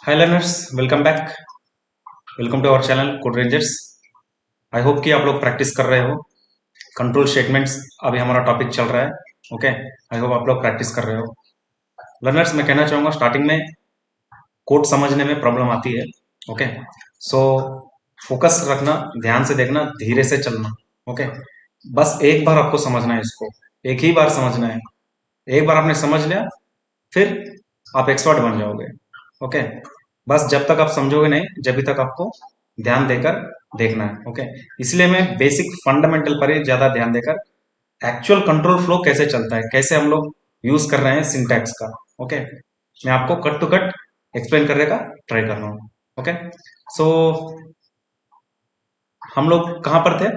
Hi learners, welcome back. Welcome to our channel code rangers. I hope कि आप लोग practice कर रहे हो। कंट्रोल स्टेटमेंट्स अभी हमारा टॉपिक चल रहा है। ओके, आई होप आप लोग प्रैक्टिस कर रहे हो। लर्नर्स, मैं कहना चाहूँगा स्टार्टिंग में कोड समझने में प्रॉब्लम आती है। ओके, सो फोकस रखना, ध्यान से देखना, धीरे से चलना। ओके, बस एक बार आपको समझना है इसको, एक ही बार समझना है। एक बार आपने समझ लिया, फिर आप एक्सपर्ट बन जाओगे। ओके, बस जब तक आप समझोगे नहीं, जब तक आपको ध्यान देकर देखना है। ओके, इसलिए मैं बेसिक फंडामेंटल पर ही ज्यादा ध्यान देकर एक्चुअल कंट्रोल फ्लो कैसे चलता है, कैसे हम लोग यूज कर रहे हैं सिंटैक्स का। ओके, मैं आपको कट टू कट एक्सप्लेन करने का ट्राई कर रहा हूँ। ओके, सो हम लोग कहाँ पर थे?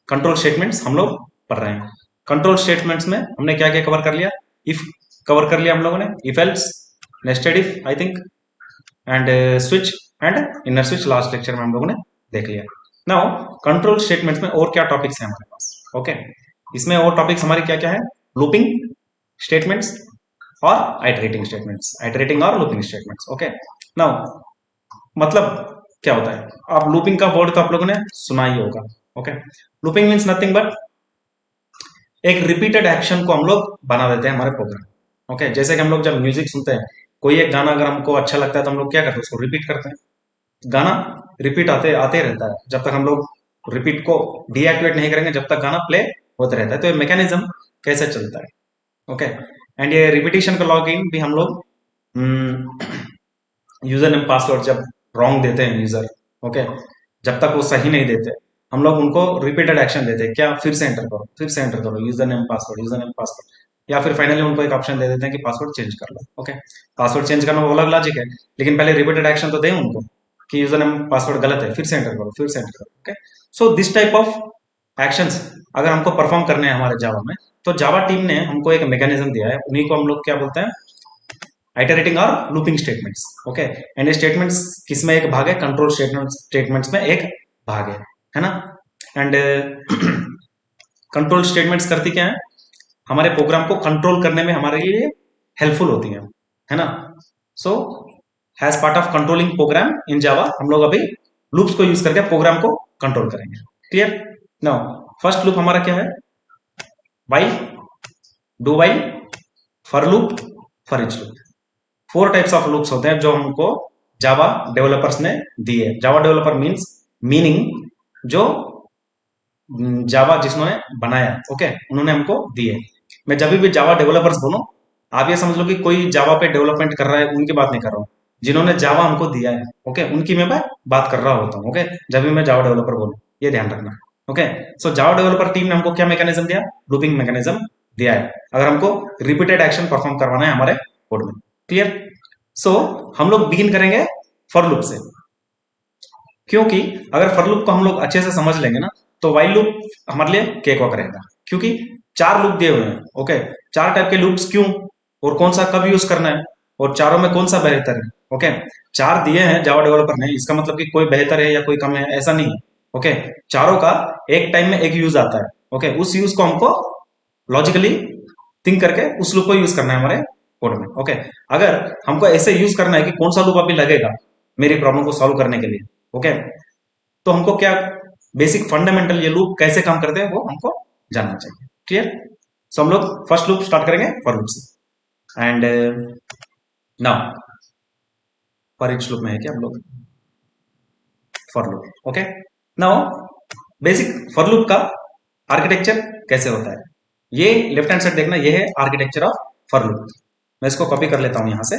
कंट्रोल स्टेटमेंट्स हम लोग पढ़ रहे हैं। कंट्रोल स्टेटमेंट्स में हमने क्या क्या कवर कर लिया? इफ कवर कर लिया हम लोगों ने, if else, nested if I think, and switch and inner switch last lecture में हम लोगों ने देख लिया। नाउ कंट्रोल स्टेटमेंट्स में और क्या टॉपिक्स हैं हमारे पास? ओके, इसमें और टॉपिक्स हमारी क्या क्या है? लूपिंग स्टेटमेंट्स और आइटरेटिंग स्टेटमेंट्स, आइटरेटिंग और लूपिंग स्टेटमेंट्स। ओके, नाउ मतलब क्या होता है? आप लूपिंग का वर्ड तो आप लोगों ने सुना ही होगा। Okay, looping means nothing but एक रिपीटेड एक्शन को हम लोग बना देते हैं हमारे प्रोग्राम। ओके, जैसे कि हम लोग जब म्यूजिक सुनते हैं, कोई एक गाना अगर हमको अच्छा लगता है तो हम लोग क्या करते हैं? उसको रिपीट करते हैं। गाना रिपीट आते आते रहता है जब तक हम लोग रिपीट को डीएक्टिवेट नहीं करेंगे, जब तक गाना प्ले होते रहता है। तो ये मैकेनिज्म कैसे चलता है? ओके, एंड ये रिपीटिशन का लॉग इन भी हम लोग यूजर नेम पासवर्ड जब रॉन्ग देते हैं यूजर, ओके, जब तक वो सही नहीं देते, हम लोग उनको रिपीटेड एक्शन देते हैं। क्या? फिर से एंटर करो, फिर से एंटर करो, user name password, user name password. या फिर फाइनली उनको एक ऑप्शन दे देते हैं कि पासवर्ड चेंज कर लो। ओके, पासवर्ड चेंज करना वो अलग लॉजिक है, लेकिन पहले रिपीटेड एक्शन तो दें उनको कि यूजर नेम पासवर्ड गलत है, फिर से एंटर करो, फिर से एंटर करो। Okay, so this type of actions अगर हमको परफॉर्म करने हैं हमारे जावा में, तो जावा टीम ने हमको एक मैकेनिज्म दिया है, उन्हीं को हम लोग क्या बोलते हैं? आइटरेटिंग और लूपिंग स्टेटमेंट्स। ओके, एंड ये स्टेटमेंट्स किसमें एक भाग है? कंट्रोल स्टेटमेंट्स में एक भाग है ना? एंड कंट्रोल स्टेटमेंट्स करती क्या है? हमारे प्रोग्राम को कंट्रोल करने में हमारे लिए हेल्पफुल होती है ना? So has part of controlling program in Java, हम लोग अभी लूप्स को यूज करके प्रोग्राम को कंट्रोल करेंगे। क्लियर? नाउ फर्स्ट लूप हमारा क्या है? While, do while, for loop, for each loop. 4 types of loops होते हैं जो हमको जावा डेवलपर्स ने दिए। जावा डेवलपर मीन्स मीनिंग जो जावा जिन्होंने बनाया, ओके, उन्होंने हमको दिए। मैं जब भी जावा डेवलपर्स बोलूं, आप ये समझ लो कि कोई जावा पे डेवलपमेंट कर रहा है, उनकी बात नहीं कर रहा हूँ। जिन्होंने जावा हमको दिया है, ओके, उनकी मैं बात कर रहा होता हूँ। ओके, जब भी मैं जावा डेवलपर बोलूं, ये ध्यान रखना। ओके, सो जावा डेवलपर टीम ने हमको क्या मैकेनिज्म दिया? लूपिंग मैकेनिज्म दिया है, अगर हमको रिपीटेड एक्शन परफॉर्म करवाना है हमारे कोड में। क्लियर? सो हम लोग बिगिन करेंगे फॉर लूप से, क्योंकि अगर फॉर लूप को हम लोग अच्छे से समझ लेंगे ना, तो वाइल लूप हमारे लिए केक वॉक रहेगा। क्योंकि 4 लूप दिए हुए हैं। ओके, 4 टाइप के लूप्स क्यों और कौन सा कब यूज करना है और चारों में कौन सा बेहतर है? ओके, 4 दिए हैं जावा डेवलपर ने, इसका मतलब कि कोई बेहतर है या कोई कम है, ऐसा नहीं है। ओके, चारों का एक टाइम में एक यूज आता है। ओके, उस यूज को हमको लॉजिकली थिंक करके उस लूप को यूज करना है हमारे कोड में। ओके, अगर हमको ऐसे यूज करना है कि कौन सा लूप अभी लगेगा मेरी प्रॉब्लम को सॉल्व करने के लिए, ओके, तो हमको क्या बेसिक फंडामेंटल ये लूप कैसे काम करते हैं वो हमको जानना चाहिए। क्लियर? सो हम लोग फर्स्ट लूप स्टार्ट करेंगे फॉर लूप से। And now for each loop में है क्या हम लोग? For loop. Okay, now basic for loop का आर्किटेक्चर कैसे होता है? ये लेफ्ट हैंड साइड देखना, ये है आर्किटेक्चर ऑफ फॉर लूप। मैं इसको कॉपी कर लेता हूं यहां से।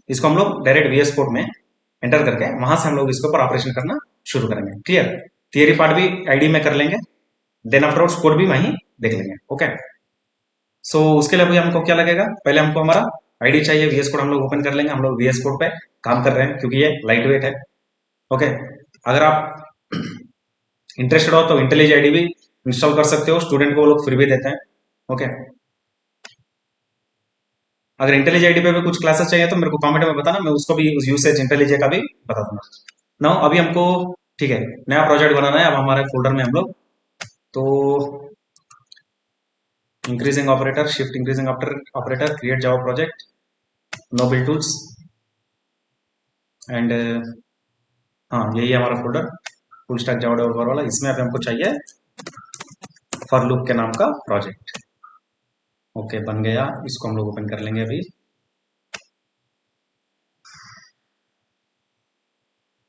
इसको हम लोग डायरेक्ट वीएस कोड में एंटर करके वहां से हम लोग इसके ऊपर ऑपरेशन करना शुरू करेंगे। क्लियर? थियरी पार्ट भी आईडी में कर लेंगे, देन आफ्टरवर्ड्स कोड भी वहीं देख लेंगे। ओके, सो उसके लिए अभी हमको क्या लगेगा? पहले हमको हमारा आईडी चाहिए, वीएस कोड हम लोग ओपन कर लेंगे। हम लोग वीएस कोड पे काम कर रहे हैं क्योंकि ये लाइट वेट है। ओके, अगर आप इंटरेस्टेड हो तो इंटेलिज आईडी भी इंस्टॉल कर सकते हो, स्टूडेंट को वो लोग फ्री भी देते हैं। ओके, अगर इंटेलिज आईडी पे भी कुछ क्लासेस चाहिए तो मेरे को कमेंट में बताना, मैं उसको भी उस यूसेज इंटेलिज का भी बता दूंगा। नाउ अभी हमको ठीक है नया प्रोजेक्ट बनाना है। अब हमारे फोल्डर में हम लोग तो increasing operator, shift increasing operator, create Java project, know build tools and हाँ यही है हमारा folder full stack Java developer वाला। इसमें अभी हमको चाहिए फॉर लूप के नाम का प्रोजेक्ट। ओके बन गया, इसको हम लोग ओपन कर लेंगे अभी।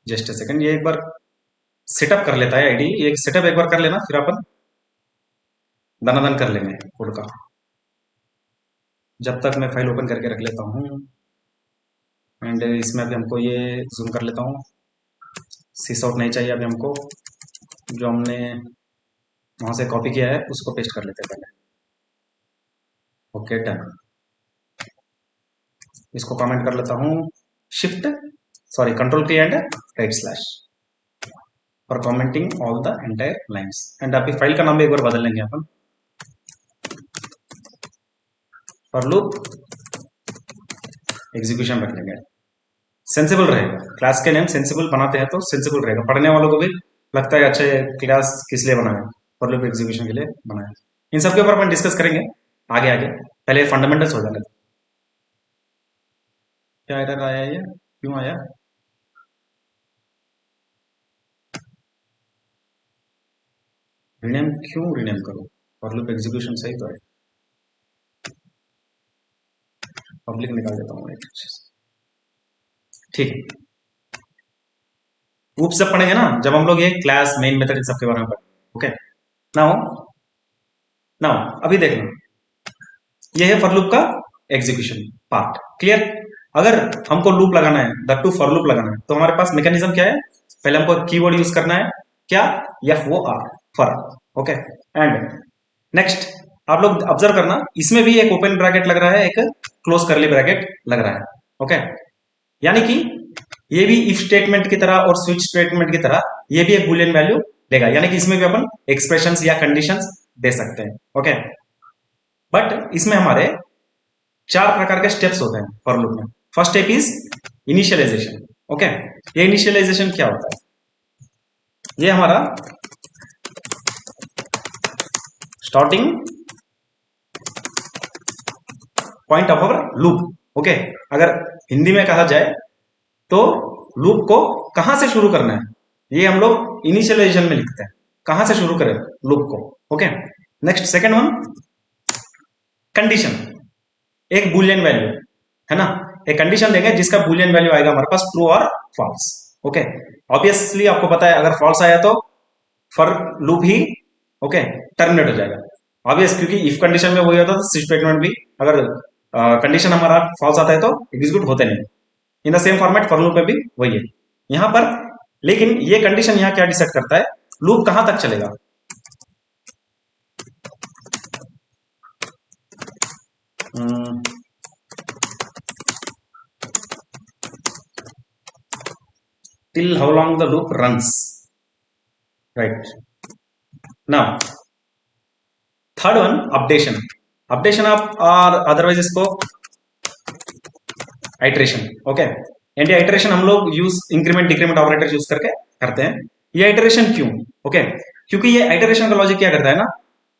जस्ट अ सेकंड, ये एक बार सेटअप कर लेता है आईडी, ये सेटअप एक बार कर लेना, फिर अपन दनादन कर लेंगे कोड का। जब तक मैं फाइल ओपन करके रख लेता हूँ एंड इसमें अभी हमको ये जूम कर लेता हूँ। सीस आउट नहीं चाहिए अभी हमको, जो हमने वहां से कॉपी किया है उसको पेस्ट कर लेते हैं पहले। ओके डन, इसको कमेंट कर लेता हूँ, शिफ्ट सॉरी कंट्रोल की and right slash for commenting all the entire lines. And अभी फाइल का नाम भी एक बार बदल लेंगे अपन, फॉर लूप एग्जीक्यूशन रख लेंगे, सेंसिबल रहेगा। क्लास के नेम सेंसिबल बनाते हैं तो सेंसिबल रहेगा, पढ़ने वालों को भी लगता है अच्छा ये क्लास किस लिए बनाया, फॉर लूप एग्जीक्यूशन के लिए बनाया। इन सब के ऊपर अपन डिस्कस करेंगे आगे आगे, पहले फंडामेंटल्स हो जाने। क्या एरर आया, ये क्यों आया? रिनेम क्यों रिनेम करो, फॉर लूप एग्जीक्यूशन सही तो है। पब्लिक निकाल देता हूँ एक, ठीक है। ऊप सब पढ़ेंगे ना जब हम लोग ये क्लास मेन मेथड इन सबके बारे में पढ़ेंगे। ओके नाउ नाउ अभी देखना, ये है फॉर लूप का एग्जीक्यूशन पार्ट, क्लियर। अगर हमको लूप लगाना है, दैट टू फॉर लूप लगाना है, तो हमारे पास मैकेनिज्म क्या है? पहले हमको कीवर्ड यूज करना है, क्या? F O R, for. Okay and next आप लोग ऑब्जर्व करना, इसमें भी एक ओपन ब्रैकेट लग रहा है, एक क्लोज करली ब्रैकेट लग रहा है। ओके यानी कि ये भी इफ स्टेटमेंट की तरह और स्विच स्टेटमेंट की तरह ये भी एक बुलियन वैल्यू देगा, यानी कि इसमें भी अपन एक्सप्रेशंस या कंडीशंस दे सकते हैं। ओके बट इसमें हमारे चार प्रकार के स्टेप्स होते हैं फॉर लूप में। First step is initialization. Okay ये इनिशियलाइजेशन क्या होता है? ये हमारा starting point of our loop. Okay अगर हिंदी में कहा जाए तो लूप को कहां से शुरू करना है ये हम लोग इनिशियलाइजेशन में लिखते हैं, कहां से शुरू करें लूप को। Okay next second one, condition, एक बुलियन वैल्यू है ना, एक कंडीशन देंगे जिसका बुलियन वैल्यू आएगा हमारे पास ट्रू और फॉल्स। ओके ऑब्वियसली आपको पता है अगर फॉल्स आया तो for loop he okay terminate हो जाएगा, ऑब्वियस, क्योंकि इफ कंडीशन में वही होता है तो स्विच स्टेटमेंट भी अगर कंडीशन हमारा फॉल्स आता है तो एग्जीक्यूट होते नहीं। In the same format for loop में भी वही है यहां पर। लेकिन ये कंडीशन यहां क्या डिसाइड करता है, लूप कहां तक चलेगा। Till how long the loop runs, right. Now third one, updation. Updation आप और अदरवाइज इसको आइट्रेशन। ओके एंड ये आइट्रेशन हम लोग use increment decrement operator use करके करते हैं। ये आइट्रेशन क्यों? ओके क्योंकि ये आइट्रेशन का लॉजिक क्या करता है ना,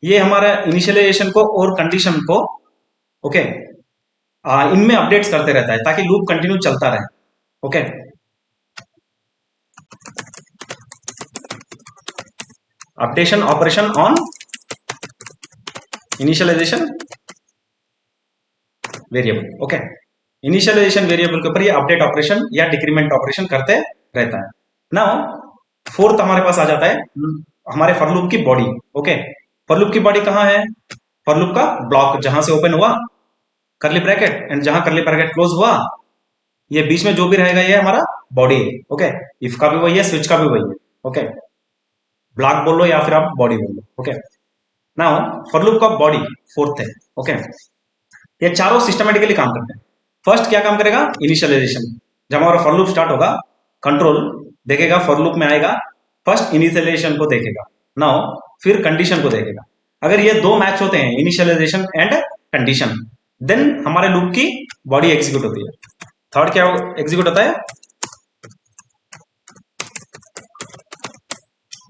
ये हमारा इनिशियलाइजेशन को और कंडीशन को ओके इनमें अपडेट्स करते रहता है ताकि लूप कंटिन्यू चलता रहे। Okay updation operation on initialization variable. Okay initialization variable के ऊपर ये अपडेट ऑपरेशन या डिक्रीमेंट ऑपरेशन करते रहता है। नाउ फोर्थ हमारे पास आ जाता है हमारे फॉर लूप की बॉडी। ओके फॉर लूप की बॉडी कहां है? फॉर लूप का ब्लॉक जहां से ओपन हुआ करली ब्रैकेट एंड जहां करली ब्रैकेट क्लोज हुआ, ये बीच में जो भी रहेगा ये हमारा बॉडी है। ओके इफ का भी वही है, स्विच का भी वही है। ओके ब्लॉक बोल लो या फिर आप बॉडी बोल लो। ओके नाउ फॉर लूप का बॉडी फोर्थ है। ओके ये चारों सिस्टमेटिकली काम करते हैं। फर्स्ट क्या काम करेगा? इनिशियलाइजेशन। जब हमारा फॉर लूप स्टार्ट होगा कंट्रोल देखेगा, फॉर लूप में आएगा, फर्स्ट इनिशियलाइजेशन को देखेगा, नाउ फिर कंडीशन को देखेगा। अगर ये दो मैच होते हैं इनिशियलाइजेशन एंड कंडीशन, देन हमारे लूप की बॉडी एग्जीक्यूट होती है। थर्ड क्या एग्जीक्यूट होता है?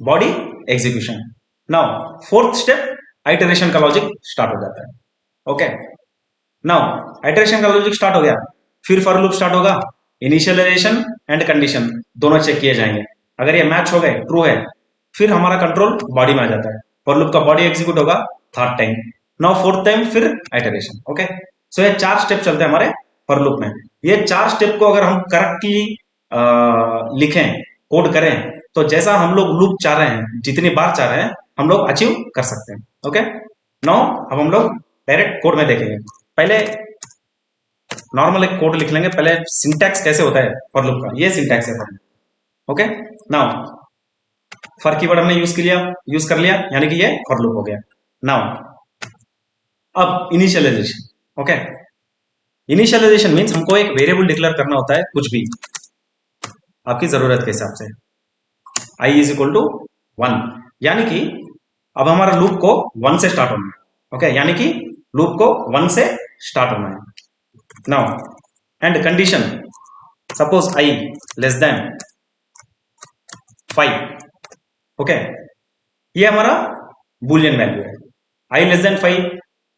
Body execution. Now fourth step iteration का लॉजिक स्टार्ट हो जाता है। ओके, नाउ आइटरेशन का लॉजिक स्टार्ट हो गया, फिर फॉर लूप स्टार्ट होगा, इनिशियलाइजेशन एंड कंडीशन दोनों चेक किए जाएंगे, अगर ये मैच हो गए, ट्रू है, फिर हमारा कंट्रोल बॉडी में आ जाता है, फॉर लूप का बॉडी एग्जीक्यूट होगा third time, now fourth time फिर आइटरेशन। ओके, सो ये 4 स्टेप चलते हैं हमारे फॉर लूप में। ये 4 स्टेप को अगर हम करेक्टली लिखें, कोड करें, तो जैसा हम लोग लूप चाह रहे हैं, जितनी बार चाह रहे हैं, हम लोग अचीव कर सकते हैं। ओके, नाउ अब हम लोग डायरेक्ट कोड में देखेंगे। पहले नॉर्मल एक कोड लिख लेंगे, पहले सिंटैक्स कैसे होता है फॉर लूप का, ये सिंटैक्स है for loop. Okay, now for keyword हमने यूज कर लिया, यानी कि ये फॉर लूप हो गया। नाउ अब इनिशियलाइजेशन। ओके, इनिशियलाइजेशन मीन्स हमको एक वेरिएबल डिक्लेयर करना होता है, कुछ भी आपकी जरूरत के हिसाब से, आई इज इक्वल टू 1, यानी कि अब हमारा लूप को 1 से स्टार्ट होना है। ओके, यानी कि लूप को 1 से स्टार्ट होना है। Now and condition, suppose I less than 5। Okay, ये हमारा बुलियन वैल्यू है, आई लेस देन 5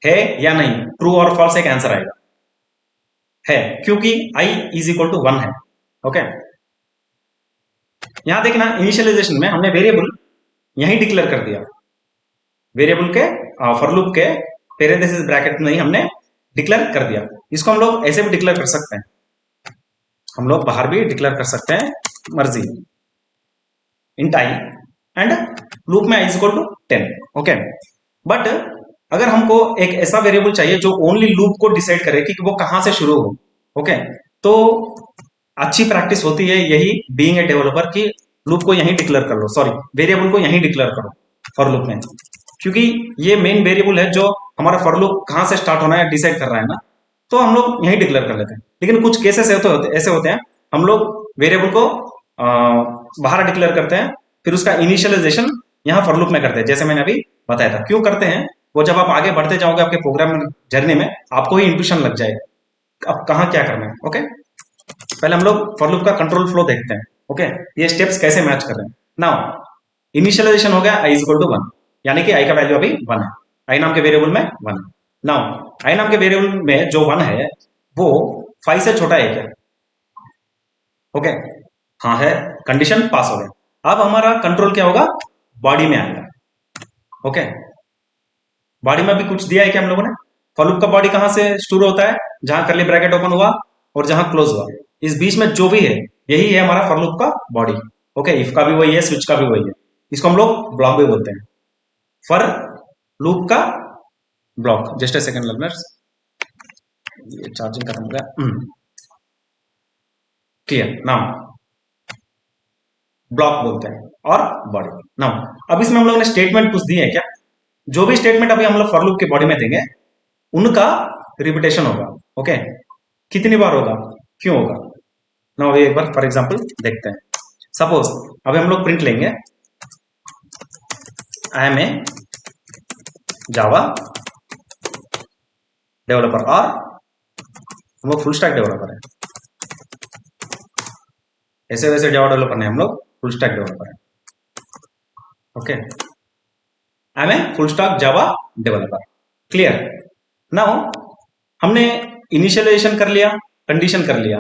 है या नहीं, ट्रू और फॉल्स एक आंसर आएगा, है, क्योंकि आई इज इक्वल टू 1 है। ओके, यहां देखना इनिशियलाइजेशन में हमने वेरिएबल यहीं डिक्लेयर कर दिया, वेरिएबल के फॉर लूप के पेरेंथेसिस ब्रैकेट में ही हमने डिक्लेयर कर दिया। इसको हम लोग ऐसे भी डिक्लेयर कर सकते हैं, हम लोग बाहर भी डिक्लेयर कर सकते हैं, मर्जी, इंट आई एंड लूप में I is equal to 10। Okay, but अगर हमको एक ऐसा वेरिएबल चाहिए जो ओनली लूप को डिसाइड करे कि वो कहां से शुरू हो, ओके, तो अच्छी प्रैक्टिस होती है यही, बीइंग ए डेवलपर, की लूप को यहीं डिक्लेयर कर लो, सॉरी वेरिएबल को यहीं डिक्लेयर करो फॉर लूप में, क्योंकि ये मेन वेरिएबल है जो हमारा फॉर लूप कहां से स्टार्ट होना है डिसाइड कर रहा है ना, तो हम लोग यहीं डिक्लेयर कर लेते हैं। लेकिन कुछ केसेस ऐसे होते हैं, हम लोग वेरिएबल को बाहर डिक्लेयर करते हैं, फिर उसका इनिशियलाइजेशन यहाँ फॉर लूप में करते हैं, जैसे मैंने अभी बताया था। क्यों करते हैं वो, जब आप आगे बढ़ते जाओगे आपके प्रोग्राम जर्नी में, आपको ही इंट्यूशन लग जाएगा अब कहाँ क्या करना है। ओके, पहले हम लोग फॉर लूप का कंट्रोल फ्लो देखते हैं। ओके, ये स्टेप्स कैसे मैच कर रहे हैं। नाउ इनिशियलाइजेशन हो गया, आई इज इक्वल टू 1, यानी कि आई का वैल्यू अभी 1 है, आई नाम के वेरिएबल में 1 है। नाउ आई नाम के वेरिएबल में जो 1 है वो 5 से छोटा है क्या? ओके, हाँ है, कंडीशन पास हो गया। अब हमारा कंट्रोल क्या होगा, बॉडी में आएगा। ओके, बॉडी में भी कुछ दिया है क्या हम लोगों ने, फॉर लूप का बॉडी कहां से शुरू होता है, जहां करली ब्रैकेट ओपन हुआ और जहां क्लोज हुआ, इस बीच में जो भी है यही है हमारा फॉर लूप का बॉडी। ओके, इफ का भी वही है, स्विच का भी वही है, इसको हम लोग ब्लॉक भी बोलते हैं, फॉर लूप का block. Just a second learners, ये चार्जिंग खत्म हो गया, क्लियर। नाउ ब्लॉक बोलते हैं और बॉडी। नाउ अब इसमें हम लोगों ने स्टेटमेंट कुछ दिए हैं क्या, जो भी स्टेटमेंट अभी हम लोग फॉर लूप के बॉडी में देंगे उनका रिपीटेशन होगा। ओके, कितनी बार होगा, क्यों होगा, ना अभी एक बार फॉर एग्जांपल देखते हैं। सपोज अभी हम लोग प्रिंट लेंगे, आई एम ए जावा डेवलपर, और हम लोग फुल स्टैक डेवलपर है, ऐसे वैसे जावा डेवलपर नहीं, हम लोग फुल स्टैक डेवलपर है। Okay, I am a full stack Java developer, clear. Now हमने इनिशियलाइजेशन कर लिया, कंडीशन कर लिया,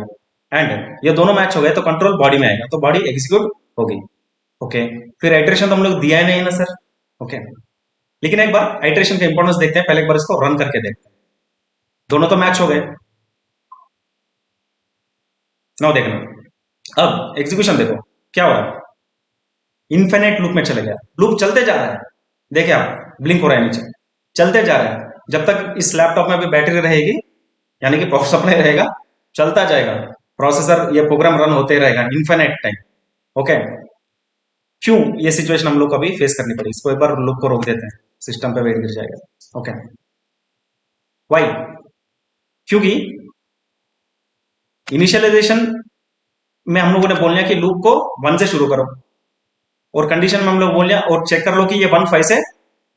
एंड ये दोनों मैच हो गए, तो कंट्रोल बॉडी में आएगा, तो बॉडी एग्जीक्यूट होगी। ओके, फिर आइटरेशन तो हम लोग दिया ही नहीं ना सर। ओके, लेकिन एक बार आइटरेशन का इंपॉर्टेंस देखते हैं, पहले एक बार इसको रन करके देखते हैं, दोनों तो मैच हो गए। नाउ देखना, अब एग्जीक्यूशन देखो क्या हो रहा है, इन्फिनिट लूप में चले गया, लूप चलते जा रहा है, देखिए आप ब्लिंक हो रहा है नीचे, चलते जा रहा है, जब तक इस लैपटॉप में भी बैटरी रहेगी, यानी कि प्रोसेसर अपने रहेगा, चलता जाएगा प्रोसेसर, ये प्रोग्राम रन होते रहेगा इन्फिनिट टाइम। ओके, क्यों ये सिचुएशन हम लोग को अभी फेस करनी पड़ी, इसको एक बार लूप को रोक देते हैं, सिस्टम पे वेट गिर जाएगा। ओके, वाई, क्योंकि इनिशियलाइजेशन में हम लोगों ने बोल लिया कि लूप को 1 से शुरू करो, और कंडीशन में हम लोग बोल लिया और चेक कर लो कि ये 1 5 से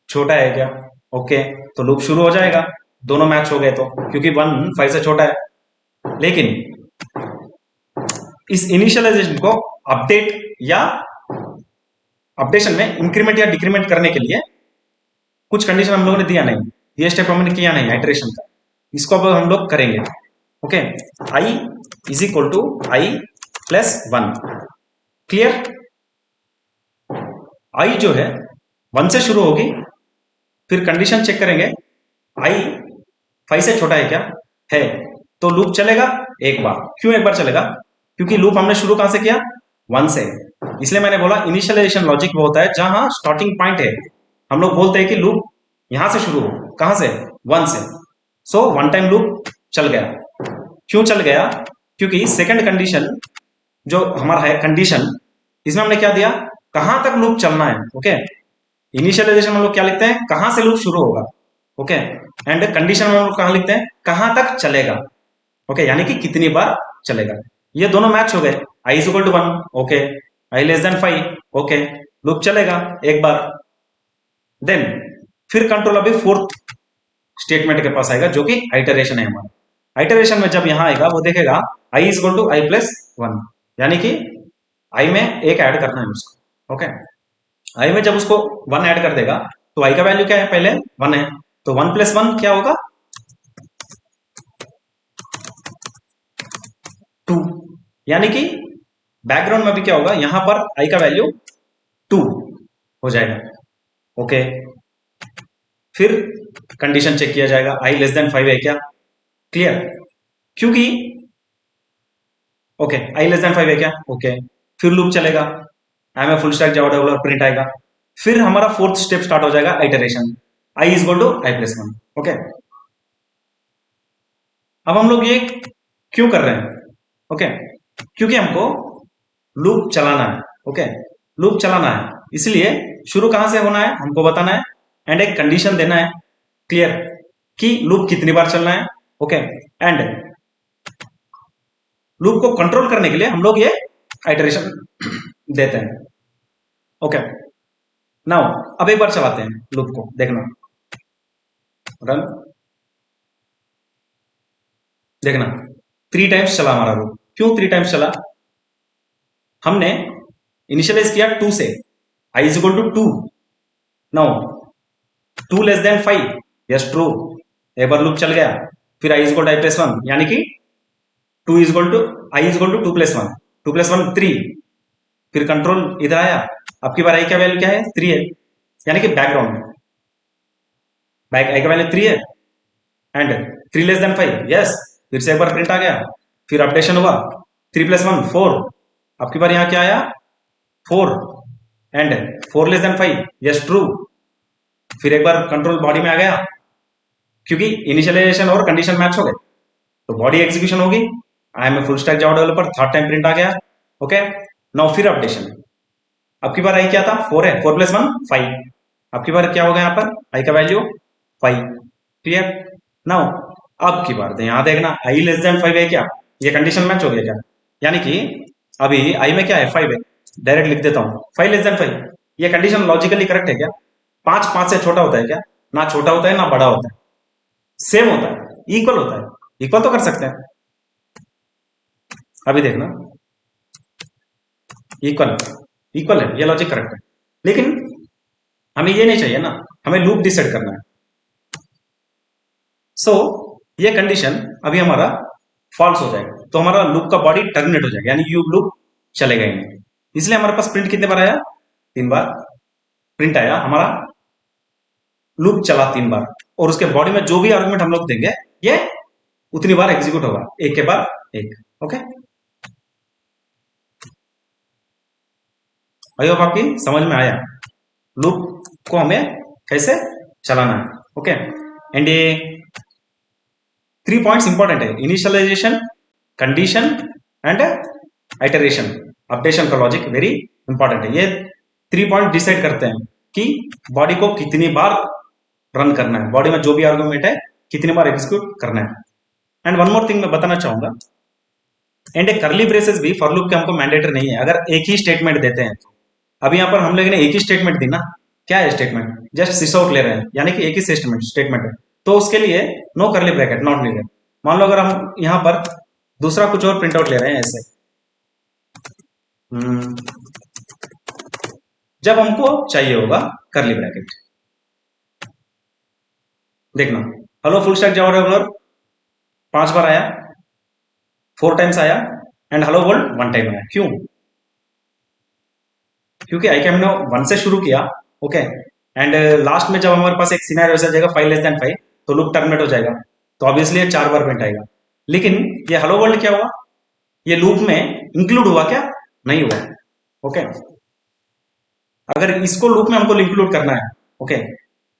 छोटा है क्या। ओके, तो लूप शुरू हो जाएगा, दोनों मैच हो गए तो, क्योंकि 1 5 से छोटा है। लेकिन इस इनिशियलाइजेशन को अपडेट या अपडेशन में इंक्रीमेंट या डिक्रीमेंट करने के लिए कुछ कंडीशन हम लोगों ने दिया नहीं, ये स्टेप हमने किया नहीं आइटरेशन का, इसको अब हम लोग करेंगे। Okay, I is equal to I plus 1, clear. I जो है 1 से शुरू होगी, फिर कंडीशन चेक करेंगे, आई 5 से छोटा है क्या, है, तो लूप चलेगा एक बार। क्यों एक बार चलेगा, क्योंकि लूप हमने शुरू कहां से किया, 1 से, इसलिए मैंने बोला इनिशियलाइजेशन लॉजिक वो होता है जहां स्टार्टिंग पॉइंट है, हम लोग बोलते हैं कि लूप यहां से शुरू हो, कहां से, 1 से, सो वन टाइम लूप चल गया। क्यों चल गया, क्योंकि सेकंड कंडीशन जो हमारा है कंडीशन, इसमें हमने क्या दिया, कहां तक लूप चलना है। ओके, इनिशियलाइजेशन हम लोग क्या लिखते हैं, कहां से लूप शुरू होगा। ओके, एंड कंडीशन में हम लोग कहां लिखते हैं, कहां तक चलेगा। ओके, यानी कि कितनी बार चलेगा। ये दोनों मैच हो गए, I is equal to 1, okay, I less than 5, okay, loop चलेगा एक बार। देन फिर कंट्रोल अभी फोर्थ स्टेटमेंट के पास आएगा जो कि आइटरेशन है हमारा। आइटरेशन में जब यहां आएगा वो देखेगा I is equal to I plus 1, यानी कि आई में एक ऐड करना है उसको। ओके, आई में जब उसको 1 ऐड कर देगा तो आई का वैल्यू क्या है, पहले 1 है, तो 1 प्लस 1 क्या होगा, 2, यानी कि बैकग्राउंड में भी क्या होगा, यहां पर आई का वैल्यू 2 हो जाएगा। ओके, फिर कंडीशन चेक किया जाएगा, आई लेस देन 5 है क्या, क्लियर, क्योंकि ओके आई लेस देन 5 है क्या, ओके, फिर लूप चलेगा, आई में full stack Java developer print आएगा, फिर हमारा फोर्थ स्टेप स्टार्ट हो जाएगा iteration, I is equal to I plus 1। Okay, अब हम लोग ये क्यों कर रहे हैं, ओके, क्योंकि हमको लूप चलाना है। ओके, लूप चलाना है, इसलिए शुरू कहां से होना है हमको बताना है, एंड एक कंडीशन देना है, क्लियर, कि लूप कितनी बार चलना है। ओके, एंड लूप को कंट्रोल करने के लिए हम लोग ये आइटरेशन देते हैं। ओके, नाउ अब एक बार चलाते हैं लूप को, देखना, रन, देखना 3 टाइम्स चला हमारा लूप। क्यों 3 टाइम्स चला, हमने इनिशियलाइज किया 2 से, i is equal to 2, now 2 less than 5, yes true, एक बार लूप चल गया, फिर i is equal to I plus 1, यानी कि 2 is equal to i is equal to 2 plus 1, 2 plus 1 3, फिर कंट्रोल इधर आया, आपकी बार आई का वैल्यू क्या है, 3 है, यानी कि बैकग्राउंड में आई का वैल्यू 3 है, एंड 3 लेस देन 5, यस, फिर से एक बार प्रिंट आ गया, फिर अपडेशन हुआ, 3 प्लस 1 4, आपकी बार यहां क्या आया 4, and 4 less than 5, yes true, फिर एक बार कंट्रोल बॉडी में आ गया, क्योंकि इनिशियलाइजेशन और कंडीशन मैच हो गए तो बॉडी एग्जीक्यूशन होगी, I am a full stack Java developer, third time print आ गया। ओके, नाउ फिर अपडेशन, आपकी बार आई क्या था 4 है, 4 प्लस 1 5, आपकी बार क्या होगा यहाँ पर आई का वैल्यू 5, क्लियर। नाउ अब की बार यहां देखना आई लेस देन 5 है क्या, ये कंडीशन मैच हो गया क्या, यानी कि अभी आई में क्या है 5 है, डायरेक्ट लिख देता हूं 5 लेस देन 5, ये कंडीशन लॉजिकली करेक्ट है क्या, 5 5 से छोटा होता है क्या, ना छोटा होता है ना बड़ा होता है, सेम होता है, इक्वल होता है, इक्वल तो कर सकते हैं, अभी देखना इक्वल, इक्वल है, ये लॉजिक करेक्ट है, लेकिन हमें ये नहीं चाहिए ना, हमें लूप डिसाइड करना है। सो ये कंडीशन अभी हमारा फॉल्स हो जाएगा, तो हमारा लूप का बॉडी टर्मिनेट हो जाएगा, यानी यू लूप चलेगा ही नहीं, इसलिए हमारे पास प्रिंट कितने बार आया, 3 बार प्रिंट आया, हमारा लूप चला 3 बार, और उसके बॉडी में जो भी आर्गुमेंट हम लोग देंगे ये उतनी बार एग्जीक्यूट होगा, एक के बाद एक। ओके, आई होप आपकी समझ में आया लूप को हमें कैसे चलाना है। ओके, एंड ये 3 पॉइंट्स इंपॉर्टेंट है, initialization, condition and iteration, updation का लॉजिक वेरी इंपॉर्टेंट है, ये 3 पॉइंट डिसाइड करते हैं कि बॉडी को कितनी बार रन करना है, बॉडी में जो भी आर्गुमेंट है कितनी बार एग्जीक्यूट करना है। एंड वन मोर थिंग मैं बताना चाहूंगा, एंड करली ब्रेसेस भी फॉर लूप के हमको मैंडेटरी नहीं है, अगर एक ही स्टेटमेंट देते हैं तो। अभी यहाँ पर हम लोगों ने एक ही स्टेटमेंट दी ना, क्या है स्टेटमेंट, जस्ट सिस आउट ले रहे हैं, यानी कि एक ही स्टेटमेंट है, तो उसके लिए नो करली ब्रैकेट नॉट नीडेड। मान लो अगर हम यहाँ पर दूसरा कुछ और प्रिंट आउट ले रहे हैं ऐसे, जब हमको चाहिए होगा करली ब्रैकेट, देखना, hello full stack Java developer 5 बार आया, 4 टाइम्स आया, एंड हेलो वर्ल्ड 1 टाइम आया। क्यों? क्योंकि आई कैन नो 1 से शुरू किया, ओके, एंड लास्ट में जब हमारे पास एक सिनेरियो ऐसा जाएगा 5 <5 तो लूप टर्मिनेट हो जाएगा, तो ऑब्वियसली ये 4 बार प्रिंट आएगा। लेकिन ये हेलो वर्ल्ड क्या हुआ? ये लूप में इंक्लूड हुआ क्या? नहीं हुआ, ओके। अगर इसको लूप में हमको इंक्लूड करना है, ओके,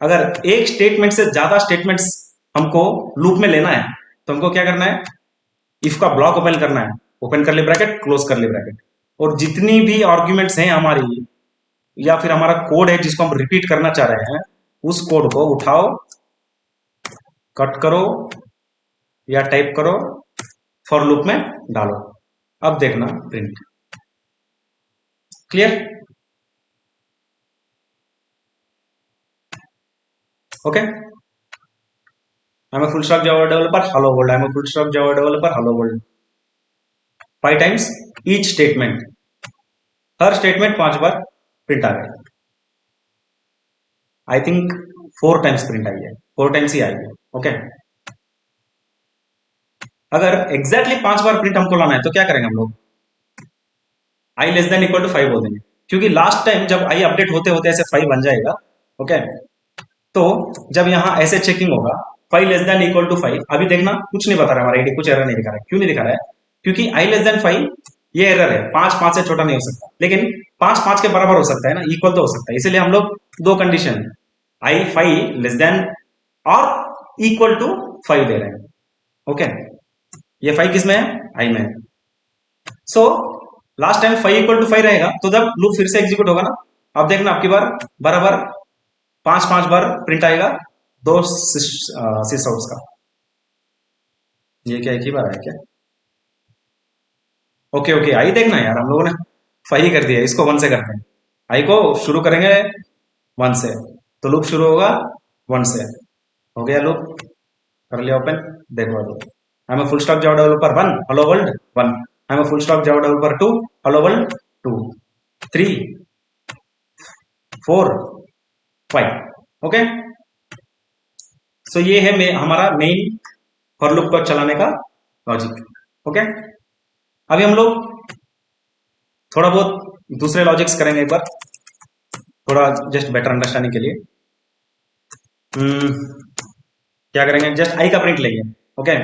अगर एक स्टेटमेंट से ज्यादा स्टेटमेंट्स हमको लूप में लेना है, तो हमको क्या करना है? इफ का ब्लॉक ओपन करना है, ओपन कर ले ब्रैकेट, क्लोज कर ले ब्रैकेट, और जितनी भी आर्ग्यूमेंट्स हैं हमारी, या फिर हमारा कोड है जिसको हम रिपीट करना चाह रहे हैं, उस कोड को उठाओ, कट करो या टाइप करो, फॉर लूप में डालो। अब देखना print. Clear? Okay, I M a full stack Java developer, hello world. I am a full stack Java developer, hello world. 5 times each statement. Her statement 5 bar print आ गया। I think 4 times print I है, 4 times ही आई है, okay. अगर exactly 5 बार print हमको लाना है तो क्या करेंगे हम लोग? आई लेस देन इक्वल टू 5 बोल देंगे, क्योंकि लास्ट टाइम जब आई अपडेट होते होते ऐसे 5 बन जाएगा, ओके। तो जब यहाँ ऐसे चेकिंग होगा 5 < 5, अभी देखना कुछ नहीं बता रहा हमारा आईडी, कुछ एरर नहीं दिखा रहा है। क्यों नहीं दिखा रहा है? क्योंकि आई लेस देन 5 ये एरर है, 5 5 से छोटा नहीं हो सकता, लेकिन 5 5 के बराबर हो सकता है ना, इक्वल तो हो सकता है। इसीलिए हम लोग दो कंडीशन, आई 5 < और इक्वल टू 5 दे रहे हैं, ओके। ये 5 किस में है? आई में। सो लास्ट टाइम 5 = 5 रहेगा, तो जब लूप फिर से एग्जीक्यूट होगा ना, अब देखना आपकी बार बराबर 5 5 बार प्रिंट आएगा, दो सिस आउट्स का। ये क्या एक ही बार है क्या? ओके ओके, आई देखना यार, हम लोगों ने 5 कर दिया, इसको 1 से करते हैं। आई को शुरू करेंगे 1 से, तो लूप शुरू होगा 1 से। हो गया लूप, कर लिया ओपन, देखो अभी I am full stack Java developer 1 hello world 1, I am full stack Java developer 2 hello world 2, 3 4 5, okay. So ये है हमारा मेन फॉर लूप को चलाने का लॉजिक, ओके। अभी हम लोग थोड़ा बहुत दूसरे लॉजिक्स करेंगे एक बार, थोड़ा जस्ट बेटर अंडरस्टैंडिंग के लिए। क्या करेंगे? जस्ट आई का प्रिंट लेंगे, ओके।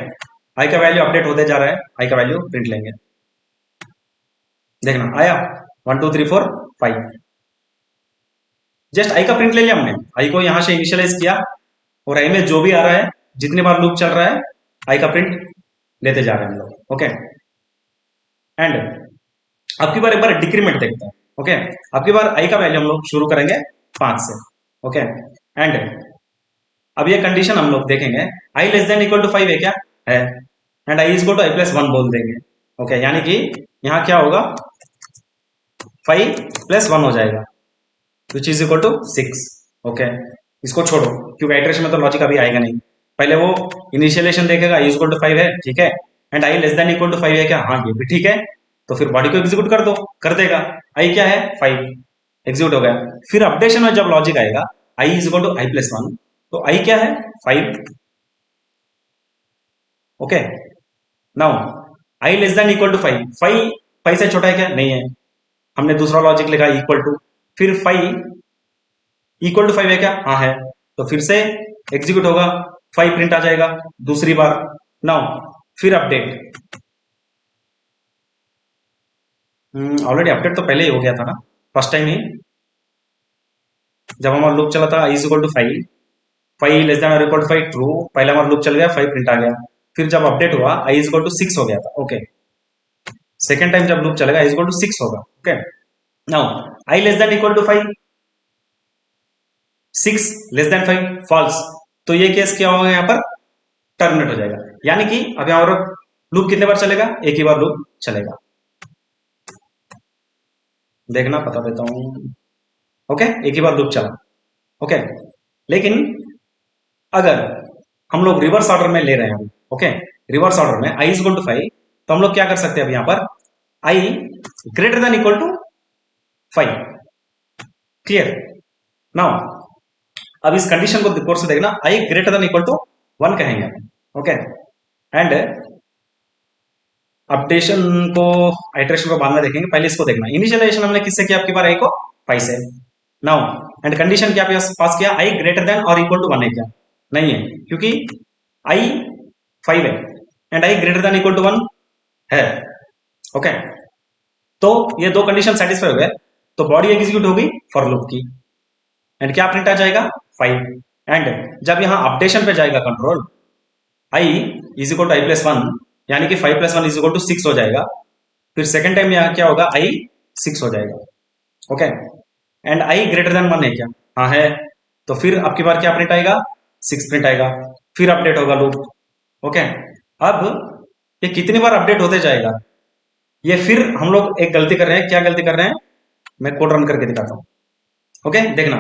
आई का वैल्यू अपडेट होते जा रहा है, आई का वैल्यू प्रिंट लेंगे। देखना आया 1 2 3 4 5, जस्ट आई का प्रिंट ले लिया हमने, आई को यहां से इनिशियलाइज किया, और आई में जो भी आ रहा है, जितनी बार लूप चल रहा है, आई का प्रिंट लेते जा रहे हैं हम लोग, ओके। एंड अब की बार एक बार डिक्रीमेंट देखते हैं, ओके। अब की बार आई का वैल्यू हम लोग शुरू करेंगे 5 से, ओके। एंड अब ये कंडीशन हम लोग देखेंगे, I less than equal to 5 है क्या? है। And I is equal to i+1 बोल देंगे, ओके। यानी कि यहां क्या होगा? 5 + 1 हो जाएगा, which is equal to 6, okay. इसको छोड़ो, क्योंकि आइटरेशन में तो लॉजिक अभी आएगा नहीं, पहले वो इनिशियलेशन देखेगा, आई इज इक्वल टू 5 है, ठीक है। And I less than equal to 5 है क्या? हाँ, ये भी ठीक है। तो फिर बॉडी को एग्जीक्यूट कर दो, कर देगा। आई क्या है? 5, एग्जीक्यूट हो गया। फिर अपडेशन में जब लॉजिक आएगा, आई इज इक्वल टू i+1, तो आई क्या है? 5, okay. Now I less than equal to 5, 5 से छोटा है क्या? नहीं है। हमने दूसरा लॉजिक लिखा इक्वल टू, फिर 5 इक्वल टू 5 है क्या? हाँ है। तो फिर से एग्जीक्यूट होगा, 5 प्रिंट आ जाएगा दूसरी बार। नाउ फिर अपडेट, ऑलरेडी अपडेट तो पहले ही हो गया था ना, फर्स्ट टाइम ही, जब हमारा लूप चला था i is equal to 5, 5 less than और इक्वल टू 5 ट्रू, पहले हमारा लूप चल गया, 5 प्रिंट आ गया। फिर जब अपडेट हुआ आई इज इक्वल टू 6 हो गया था, ओके। सेकेंड टाइम जब लूप चलेगा आई इज इक्वल टू 6 होगा, okay. Now I less than equal to 5, 6 less than 5 false, तो ये केस क्या होगा? यहाँ पर टर्मिनेट हो जाएगा। यानी कि अब हमारा लूप कितने बार चलेगा? एक ही बार लूप चलेगा। देखना, बता देता हूं, ओके। एक ही बार लूप चला, ओके। लेकिन अगर हम लोग रिवर्स ऑर्डर में ले रहे हैं, ओके, रिवर्स ऑर्डर में आई इज इक्वल टू 5, तो हम लोग क्या कर सकते हैं? अब यहां पर i greater than equal to 5, clear. Now अब इस कंडीशन को गौर से देखना, i greater than equal to 1 कहेंगे, ओके। एंड अपडेशन को, आइटरेशन को बाद में देखेंगे, पहले इसको देखना। इनिशियलाइजेशन हमने किससे किया आपकी बार, आई को 5 से। नाउ एंड कंडीशन क्या पास किया, आई ग्रेटर देन और इक्वल टू 1 है क्या, नहीं है, क्योंकि आई 5 है and I greater than equal to 1 है, ओके। तो ये दो कंडीशन सेटिस्फाई हो गए, तो बॉडी एग्जीक्यूट होगी फॉर लूप की, एंड क्या प्रिंट आ जाएगा 5। एंड जब यहां अपडेशन पे जाएगा control, I is equal to I plus 1, यानी कि 5 प्लस 1 इज इक्वल टू 6 हो जाएगा। फिर सेकंड टाइम यहाँ क्या होगा, आई 6 हो जाएगा, okay. And I greater than 1 है क्या, हाँ है, तो फिर आपकी बार क्या प्रिंट आएगा, 6 प्रिंट आएगा। फिर अपडेट होगा लूप, ओके। अब ये कितनी बार अपडेट होते जाएगा, ये फिर हम लोग एक गलती कर रहे हैं। क्या गलती कर रहे हैं, मैं कोड रन करके दिखाता हूं, ओके। देखना,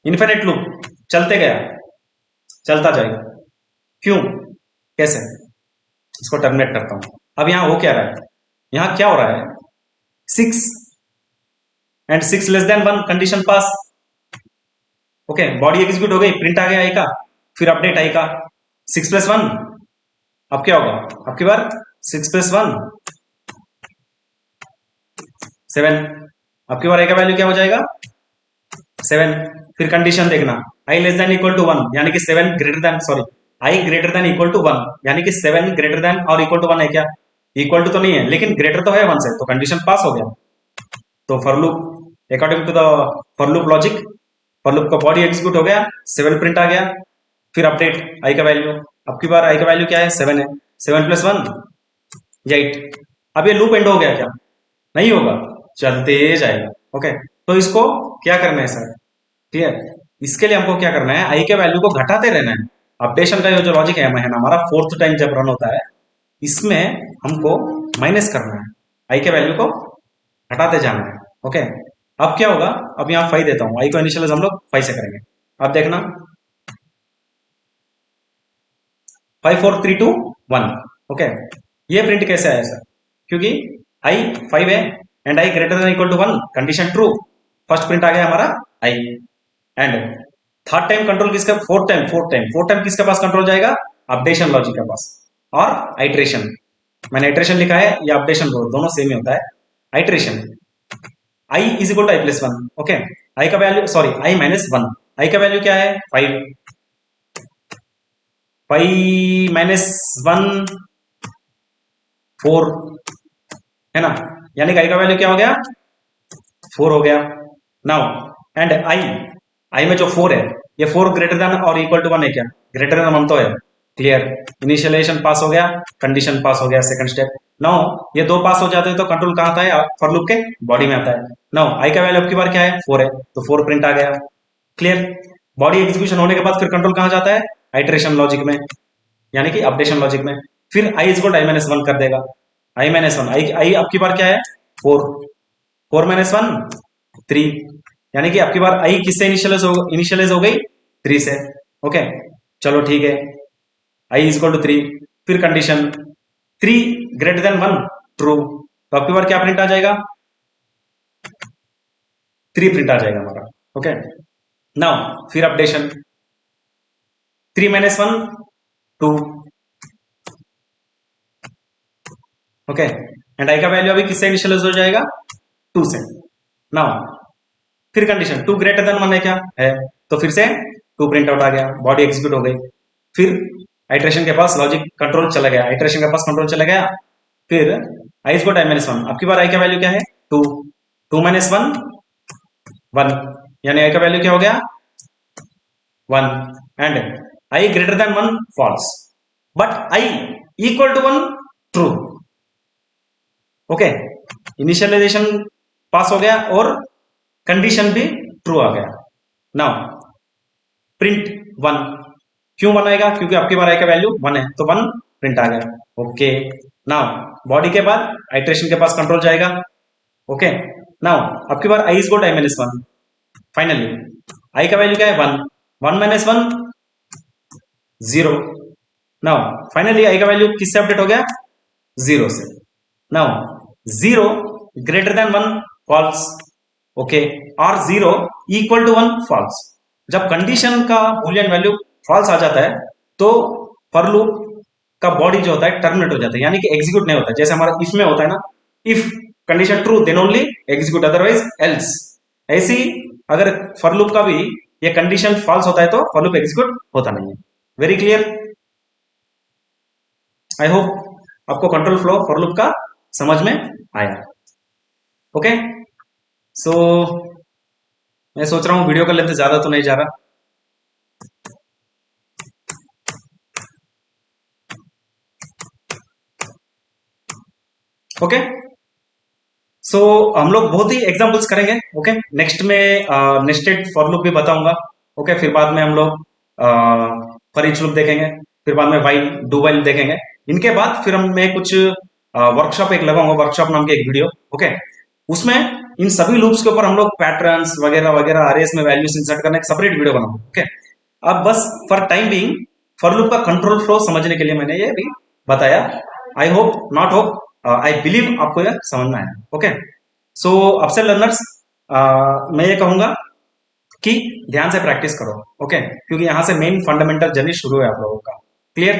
इन्फिनिट लूप चलते गया, चलता जाएगा, क्यों, कैसे, इसको टर्मिनेट करता हूं। अब यहां हो क्या रहा है, यहां क्या हो रहा है, 6 and 6 less then 1 condition pass, okay. Body execute हो गई, प्रिंट आ गया आई का, फिर अपडेट आई का, 6 प्लस 1, अब क्या होगा आपकी बार, 6 प्लस 1 7, आपकी बार आई का वैल्यू क्या हो जाएगा 7। फिर कंडीशन देखना, I less than equal to 1, यानी कि 7 greater than, sorry, I greater than equal to 1, यानी कि 7 ग्रेटर देन और इक्वल टू 1 है क्या, इक्वल टू तो नहीं है लेकिन ग्रेटर तो है 1 से, तो कंडीशन पास हो गया। तो for loop according to the for loop logic, for loop का बॉडी एग्जीक्यूट हो गया, 7 प्रिंट आ गया। फिर अपडेट आई का वैल्यू, अब की बार आई का वैल्यू क्या है 7 है, 7 प्लस 1 8। अब ये लूप एंड हो गया क्या, नहीं होगा, चलते जाएगा, ओके। तो इसको क्या करना है सर, क्लियर, इसके लिए हमको क्या करना है, आई के वैल्यू को घटाते रहना है। अपडेशन का जो लॉजिक है हमारा, फोर्थ टाइम जब रन होता है, इसमें हमको माइनस करना है, आई के वैल्यू को हटाते जाना है, ओके। अब क्या होगा, अब यहां 5 देता हूं, आई को इनिशियलाइज हम लोग 5 से करेंगे। अब देखना 5 4 3 2 1, ओके। ये प्रिंट कैसे आया सर, क्योंकि आई 5 है and I greater than equal to 1, condition true, first print आ गया हमारा i. And third time control किसका, फोर्थ टाइम किसके पास कंट्रोल जाएगा, अपडेशन लॉजिक के पास और आइट्रेशन। मैंने आइट्रेशन लिखा है या अपडेशन, दोनों सेम ही होता है। Iteration i is equal to I plus 1, okay. I का value, sorry, i minus 1, i का वैल्यू क्या है 5, 5 माइनस 1 4 है ना, यानी कि आई का वैल्यू क्या हो गया 4 हो गया। नाउ एंड आई, आई में जो 4 है, ये 4 ग्रेटर देन और इक्वल टू 1 है क्या, ग्रेटर देन 1 तो है, क्लियर। इनिशियलाइजेशन पास हो गया, कंडीशन पास हो गया, सेकंड स्टेप। नाउ ये दो पास हो जाते हैं तो कंट्रोल कहां आता है, फॉर लूप के बॉडी में आता है। नाउ आई का वैल्यू आपकी बार क्या है 4 है, तो 4 प्रिंट आ गया, क्लियर। बॉडी एग्जीक्यूशन होने के बाद फिर कंट्रोल कहां जाता है, आइट्रेशन लॉजिक में, यानी कि अपडेशन लॉजिक में। फिर i is equal I minus 1 कर देगा, आई माइनस 1, आई आपकी बार क्या है 4, 4 माइनस 1 3, यानी कि आपकी बार आई किससे इनिशियलाइज हो गई 3 से, ओके। चलो ठीक है, आई इज इक्वल टू 3, फिर कंडीशन 3 ग्रेटर देन 1 ट्रू, तो आपकी बार क्या प्रिंट आ जाएगा 3 प्रिंट आ जाएगा हमारा, ओके। नाउ फिर updation 3 minus 1 2, okay. And I का वैल्यू अभी किससे इनिशियलाइज हो जाएगा 2 से। नाउ फिर कंडीशन 2 ग्रेटर देन 1 है क्या, है, तो फिर से 2 प्रिंट आउट आ गया, बॉडी एग्जीक्यूट हो गई। फिर आइट्रेशन के पास लॉजिक कंट्रोल चला गया, आइट्रेशन के पास कंट्रोल चला गया। फिर i is got i minus 1, आपकी बार आई का वैल्यू क्या है 2, 2 माइनस 1 1, यानी आई का वैल्यू क्या हो गया 1। And I greater than 1 false, but i equal to 1 true, okay. Initialisation pass हो गया और कंडीशन भी ट्रू आ गया। नाउ प्रिंट 1, क्यों 1 आएगा, क्योंकि आपकी बार आई का वैल्यू 1 है, तो 1 प्रिंट आ गया, ओके। नाउ बॉडी के बाद आइट्रेशन के पास कंट्रोल जाएगा, ओके। नाउ आपकी बार i is got i minus 1, finally i का वैल्यू क्या है 1, 1 माइनस 1 0। नाउ फाइनली आई का वैल्यू किससे अपडेट हो गया 0 से। Now 0 greater than 1 false, okay, और 0 इक्वल टू 1 फॉल्स, जब कंडीशन का बुलियन वैल्यू फॉल्स आ जाता है तो फॉर लूप का बॉडी जो होता है टर्मिनेट हो जाता है, यानी कि एग्जीक्यूट नहीं होता। जैसे हमारा इफ में होता है ना, if condition true then only execute, otherwise else. ऐसी अगर फॉर लूप का भी ये कंडीशन फॉल्स होता है तो फॉर लूप एग्जीक्यूट होता नहीं है। Very clear? आई होप आपको कंट्रोल फ्लो फॉर लूप का समझ में आया। ओके, सो मैं सोच रहा हूं वीडियो का लेंथ ज्यादा तो नहीं जा रहा। ओके, सो हम लोग बहुत ही एग्जांपल्स करेंगे। ओके, नेक्स्ट में नेस्टेड फॉर लूप भी बताऊंगा। ओके, फिर बाद में हम लोग फॉर ईच लूप देखेंगे, फिर बाद में वाइल डू वाइल देखेंगे। इनके बाद फिर हम मैं कुछ वर्कशॉप एक लगाऊंगा, वर्कशॉप नाम की एक वीडियो। ओके, उसमें इन सभी लूप्स के ऊपर हम लोग पैटर्न्स वगैरह वगैरह अरेस में वैल्यूज इंसर्ट करना एक सेपरेट वीडियो बनाऊंगा। ओके, अब बस for time being for loop का कंट्रोल फ्लो समझने के लिए मैंने ये भी बताया। I hope not hope I believe आपको यह समझ में आया। ओके, सो अब से लर्नर्स मैं ये कहूंगा कि ध्यान से प्रैक्टिस करो। ओके, क्योंकि यहां से मेन फंडामेंटल जर्नी शुरू है आप लोगों का। क्लियर?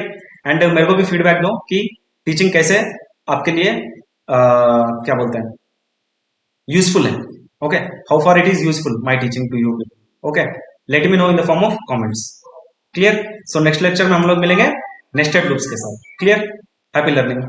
एंड मेरे को भी फीडबैक दो कि टीचिंग कैसे आपके लिए क्या बोलते हैं यूजफुल है। Okay, how far it is useful my teaching to you. Okay, let me know in the form of comments. Clear? So next lecture में हम लोग मिलेंगे नेस्टेड लूप्स के साथ। क्लियर? Happy learning.